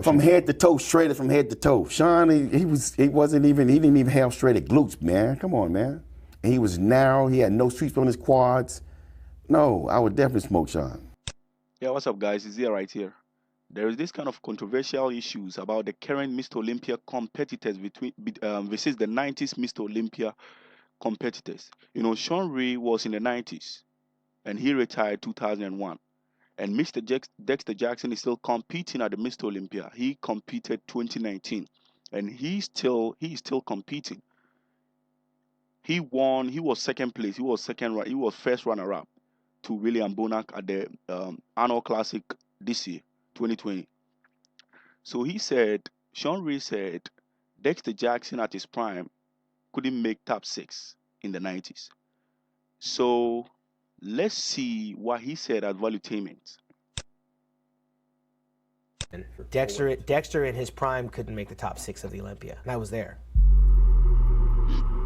From head to toe, shredded from head to toe. Shawn, he didn't even have shredded glutes, man. Come on, man. And he was narrow. He had no sweeps on his quads. No, I would definitely smoke Shawn. Yeah, what's up, guys? It's here right here. There is this kind of controversial issues about the current Mr. Olympia competitors versus the 90s Mr. Olympia competitors. You know, Shawn Ray was in the 90s and he retired 2001. And Dexter Jackson is still competing at the Mr. Olympia. He competed 2019 and he's still competing. He won, he was second place, he was first runner up to William Bonac at the annual classic this year, 2020. So Shawn Ray said Dexter Jackson at his prime couldn't make top 6 in the 90s. So let's see what he said at Valuetainment. Dexter in his prime couldn't make the top 6 of the Olympia, and I was there.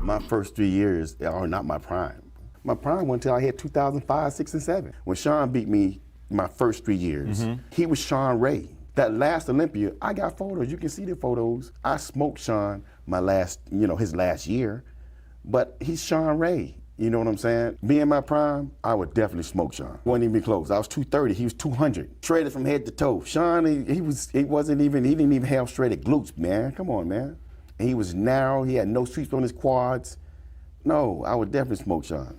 My first 3 years are not my prime. My prime went until I hit 2005, 6, and 7. When Shawn beat me my first 3 years, he was Shawn Ray. That last Olympia, I got photos. You can see the photos. I smoked Shawn his last year, but he's Shawn Ray. You know what I'm saying? Being my prime, I would definitely smoke Shawn. Wasn't even close. I was 230, he was 200. Shredded from head to toe. Shawn, he didn't even have shredded glutes, man. Come on, man. And he was narrow, he had no sweeps on his quads. No, I would definitely smoke Shawn.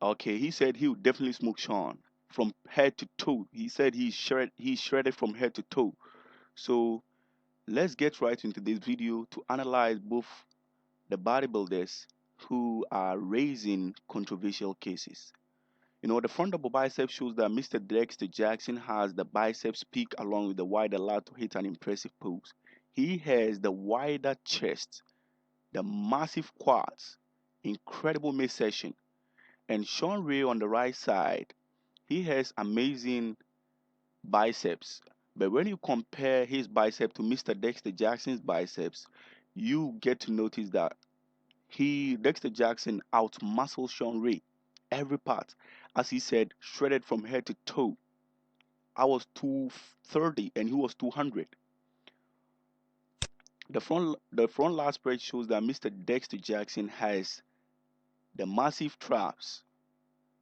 Okay, he said he would definitely smoke Shawn from head to toe. He said he's shredded from head to toe. So let's get right into this video to analyze both the bodybuilders who are raising controversial cases. You know, the front double bicep shows that Mr. Dexter Jackson has the biceps peak along with the wider lat to hit an impressive pose. He has the wider chest, the massive quads, incredible midsection, and Shawn Ray on the right side, he has amazing biceps. But when you compare his bicep to Mr. Dexter Jackson's biceps, you get to notice that Dexter Jackson outmuscled Shawn Ray every part. As he said, shredded from head to toe. I was 230 and he was 200. The front lat spread shows that Mr. Dexter Jackson has the massive traps.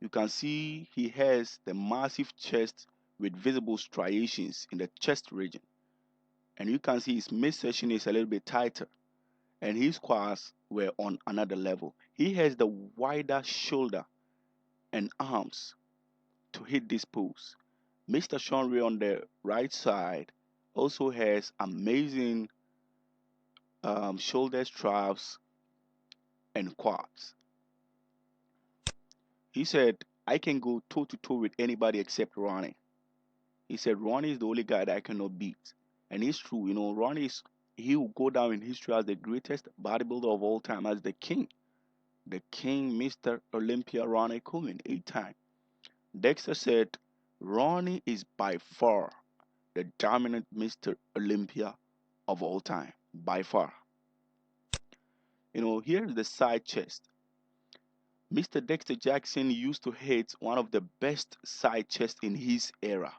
You can see he has the massive chest with visible striations in the chest region. And you can see his midsection is a little bit tighter. And his quads were on another level. He has the wider shoulder and arms to hit this pose. Mr. Shawn Ray on the right side also has amazing shoulder straps and quads. He said, I can go toe to toe with anybody except Ronnie. He said, Ronnie is the only guy that I cannot beat. And it's true, you know, he will go down in history as the greatest bodybuilder of all time, as the king. The king, Mr. Olympia, Ronnie Coleman, 8-time. Dexter said, Ronnie is by far the dominant Mr. Olympia of all time, by far. You know, here's the side chest. Mr. Dexter Jackson used to hit one of the best side chests in his era.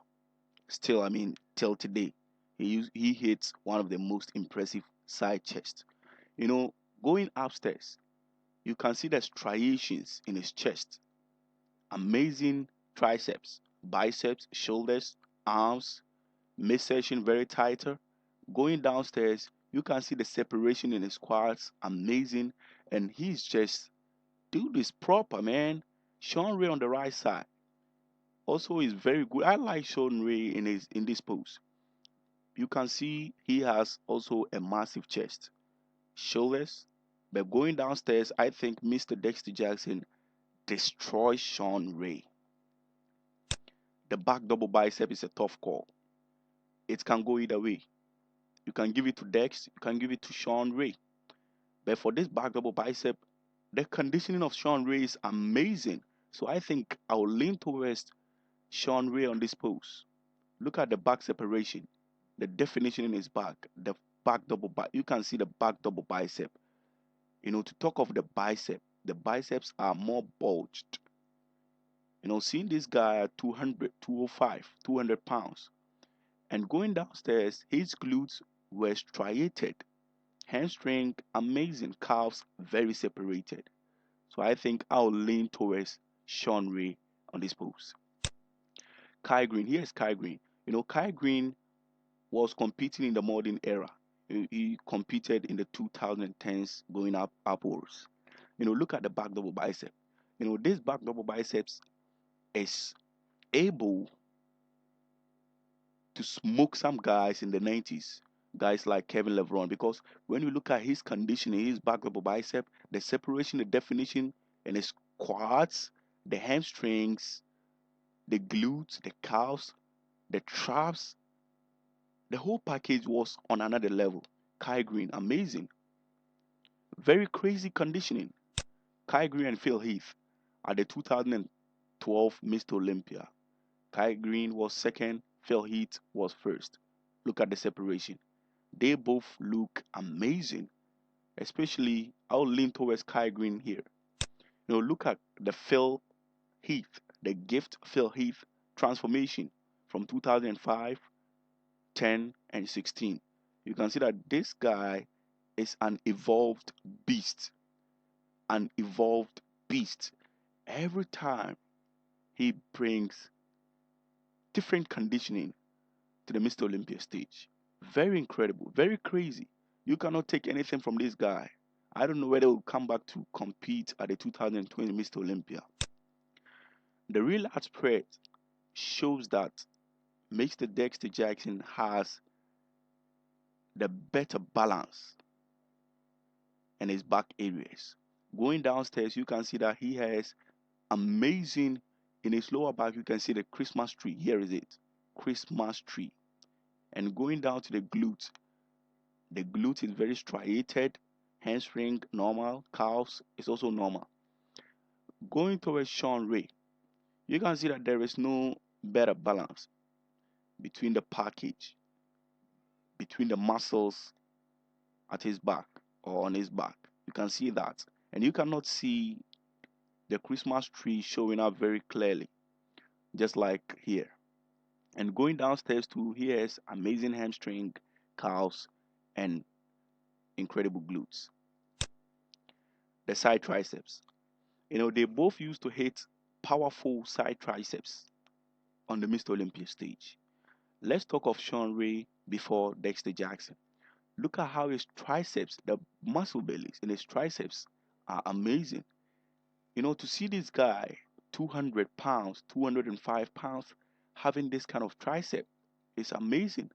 Still, I mean, till today, he hits one of the most impressive side chests. You know, going upstairs, you can see the striations in his chest. Amazing triceps, biceps, shoulders, arms, midsection very tighter. Going downstairs, you can see the separation in his quads, amazing, and he's just, dude is proper, man. Shawn Ray on the right side also is very good. I like Shawn Ray in this pose. You can see he has also a massive chest, shoulders. But going downstairs, I think Mr. Dexter Jackson destroys Shawn Ray. The back double bicep is a tough call. It can go either way. You can give it to Dex, you can give it to Shawn Ray. But for this back double bicep, the conditioning of Shawn Ray is amazing. So I think I'll lean towards Shawn Ray on this pose. Look at the back separation, the definition in his back, the back double bicep. You can see the back double bicep. You know, to talk of the biceps are more bulged. You know, seeing this guy at 200, 205, 200 pounds, And going downstairs, his glutes were striated, hamstring amazing, calves very separated. So I think I'll lean towards Shawn Ray on this pose. Kai Green, here's Kai Green. Kai Green was competing in the modern era. He competed in the 2010s going upwards. Look at the back double bicep. This back double biceps is able to smoke some guys in the 90s, guys like Kevin Lebron, because when you look at his conditioning, his back double bicep, the separation, the definition, and his quads, the hamstrings, the glutes, the calves, the traps, the whole package was on another level. Kai Green, amazing. Very crazy conditioning. Kai Green and Phil Heath at the 2012 Mr. Olympia. Kai Green was second, Phil Heath was first. Look at the separation. They both look amazing. Especially, I'll lean towards Kai Green here. Look at the Phil Heath, the gift Phil Heath transformation from 2005, 10, and 16. You can see that this guy is an evolved beast. An evolved beast. Every time he brings different conditioning to the Mr. Olympia stage. Very incredible, very crazy. You cannot take anything from this guy. I don't know whether he'll come back to compete at the 2020 Mr. Olympia. The real art spread shows that Mr. Dexter Jackson has the better balance in his back areas. Going downstairs, you can see that he has amazing, in his lower back, you can see the Christmas tree. Here is it, Christmas tree. And going down to the glute is very striated, hamstring normal, calves is also normal. Going towards Shawn Ray, you can see that there is no better balance between the package, between the muscles at his back or on his back. You can see that. And you cannot see the Christmas tree showing up very clearly, just like here. And going downstairs too, he has amazing hamstring, calves, and incredible glutes. The side triceps. They both used to hit powerful side triceps on the Mr. Olympia stage. Let's talk of Shawn Ray before Dexter Jackson. Look at how his triceps, the muscle bellies in his triceps are amazing. To see this guy, 200 pounds, 205 pounds, having this kind of tricep is amazing.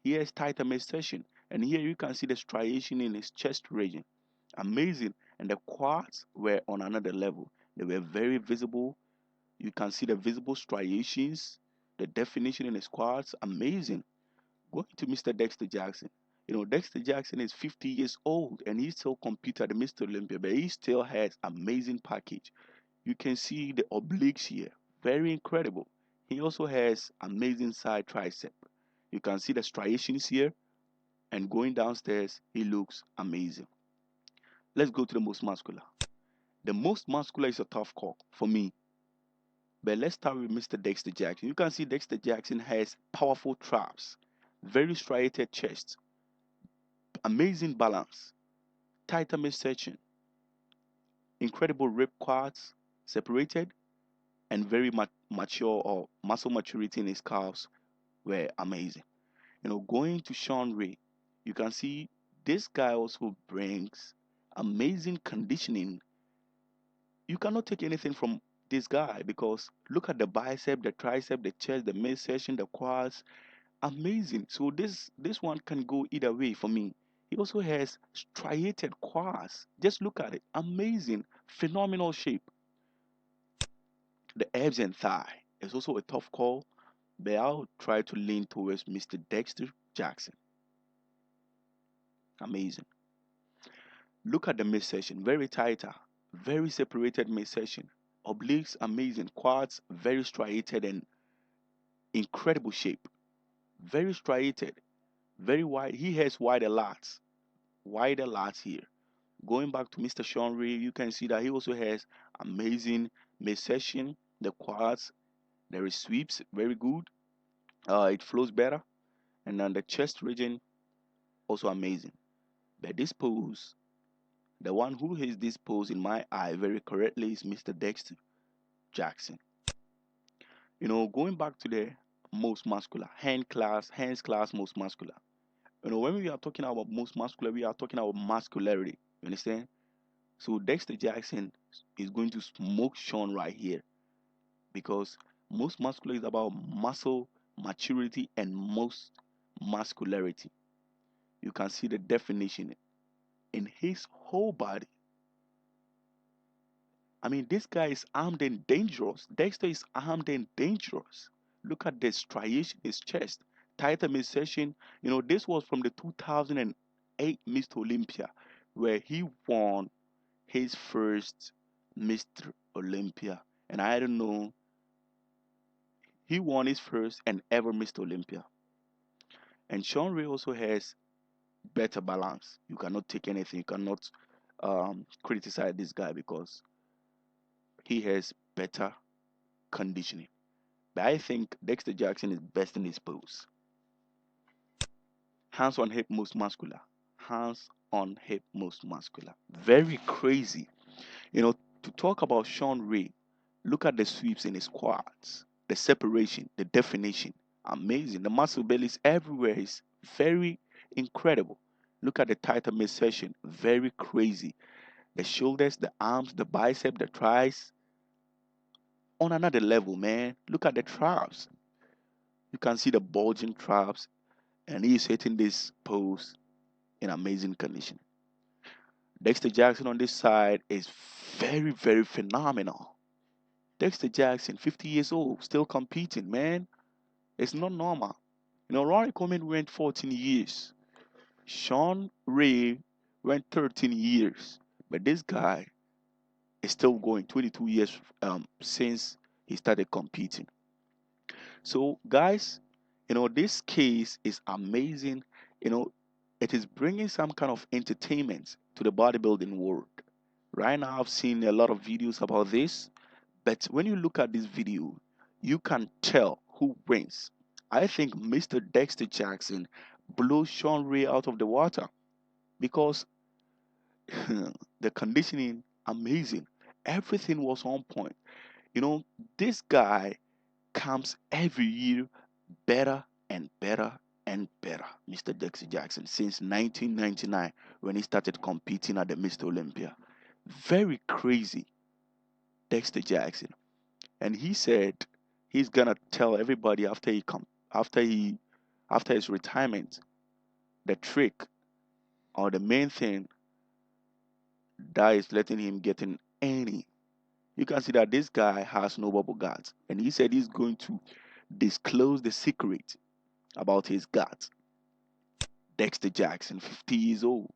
He has tighter midsection, and here you can see the striation in his chest region. Amazing. And the quads were on another level. They were very visible. You can see the visible striations, the definition in his quads. Amazing. Going to Mr. Dexter Jackson. Dexter Jackson is 50 years old and he still competes at the Mr. Olympia, but he still has amazing package. You can see the obliques here. Very incredible. He also has amazing side tricep. You can see the striations here, and going downstairs, he looks amazing. Let's go to the most muscular. The most muscular is a tough call for me. But let's start with Mr. Dexter Jackson. You can see Dexter Jackson has powerful traps, very striated chest, amazing balance, tighter midsection, incredible rib quads, separated, and very mature or muscle maturity in his calves were amazing. Going to Shawn Ray, you can see this guy also brings amazing conditioning. You cannot take anything from this guy because look at the bicep, the tricep, the chest, the midsection, the quads. Amazing. So this one can go either way for me. He also has striated quads. Just look at it. Amazing. Phenomenal shape. The abs and thigh is also a tough call, but I'll try to lean towards Mr. Dexter Jackson. Amazing. Look at the midsection. Very tighter. Very separated midsection. Obliques, amazing. Quads, very striated and incredible shape. Very striated. Very wide. He has wider lats. Wider lats here. Going back to Mr. Shawn Ray, you can see that he also has amazing midsection. The quads, there is sweeps, very good. It flows better. And then the chest region, also amazing. But this pose, the one who has this pose in my eye very correctly is Mr. Dexter Jackson. Going back to the most muscular, hands class, most muscular. When we are talking about most muscular, we are talking about muscularity. You understand? So Dexter Jackson is going to smoke Shawn right here because most muscular is about muscle maturity and most muscularity. You can see the definition in his whole body. I mean, this guy is armed and dangerous. Dexter is armed and dangerous. Look at the striation in his chest. Tighter midsection. This was from the 2008 Mr. Olympia, where he won his first Mr. Olympia. And I don't know, he won his first and ever Mr. Olympia. And Shawn Ray also has better balance. You cannot take anything. You cannot criticize this guy because he has better conditioning. But I think Dexter Jackson is best in his pose. Hands on hip, most muscular. Hands on hip, most muscular. Very crazy. To talk about Shawn Ray, look at the sweeps in his quads, the separation, the definition. Amazing. The muscle bellies everywhere is very incredible. Look at the tighter midsection. Very crazy. The shoulders, the arms, the bicep, the thighs. On another level, man. Look at the traps. You can see the bulging traps, and he's hitting this pose in amazing condition. Dexter Jackson on this side is very, very phenomenal. Dexter Jackson, 50 years old, still competing, man. It's not normal. Ronnie Coleman went 14 years. Shawn Ray went 13 years. But this guy is still going 22 years since he started competing. So, guys, this case is amazing. It is bringing some kind of entertainment to the bodybuilding world. Right now, I've seen a lot of videos about this, but when you look at this video, you can tell who wins. I think Mr. Dexter Jackson blew Shawn Ray out of the water because the conditioning, amazing. Everything was on point. This guy comes every year better and better and better, Mr. Dexter Jackson, since 1999 when he started competing at the Mr. Olympia. Very crazy, Dexter Jackson. And he said he's gonna tell everybody after his retirement, the trick or the main thing that is letting him get in any. You can see that this guy has no bubble guts, and he said he's going to disclose the secret about his guts. Dexter Jackson, 50 years old,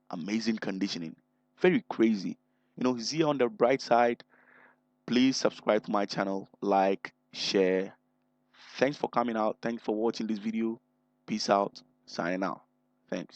amazing conditioning, very crazy. He's here on the bright side. Please subscribe to my channel, like, share. Thanks for coming out. Thanks for watching this video. Peace out. Signing out. Thanks.